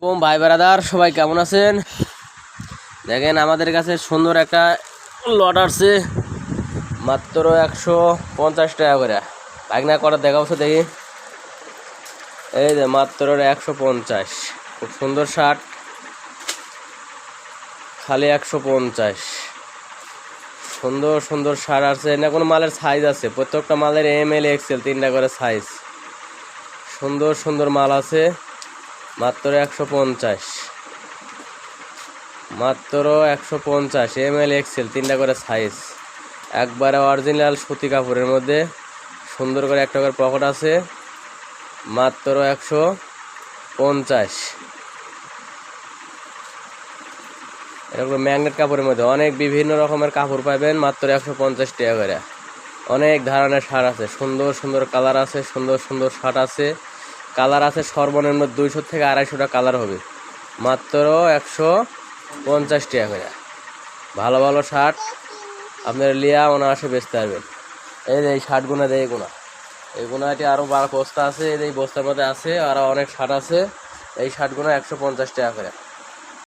ভাই ব্রাদার সবাই কেমন আছেন? দেখেন আমাদের কাছে সুন্দর একটা লট আসছে মাত্র 150 টাকা করে। পাইকনা করার দেখা বছর দেখি, এই যে মাত্র 150। খুব সুন্দর শার্ট, খালি 150। সুন্দর সুন্দর শার্ট আছে না, কোনো মালের সাইজ আছে, প্রত্যেকটা মালের ML XL 3টা করে সাইজ। সুন্দর সুন্দর মাল আছে মাত্র 150, মাত্র 150 ML XL 3টা করে সাইজ। একবারে অরিজিনাল সুতি কাপড়ের মধ্যে সুন্দর করে একটা করে পকেট আছে, মাত্র 150। এরকম ম্যাগনেট কাপড়ের মধ্যে অনেক বিভিন্ন রকমের কাপড় পাবেন মাত্র 150 টাকা করে। অনেক ধরনের শার্ট আছে, সুন্দর সুন্দর কালার আছে, সুন্দর সুন্দর শার্ট আছে, কালার আছে সর্বনিম্ন 200 থেকে 250টা কালার হবে, মাত্র 150 টাকা করে। ভালো ভালো শার্ট আপনার লিয়া অনায়াসে বেচতে পারবেন। এই যে এই শার্টগুলো দেয় এই গুণাটি আরও বড় বস্তা আছে, এই বস্তার মধ্যে আছে আরও অনেক শার্ট আছে। এই শার্টগুলো 150 টাকা করে।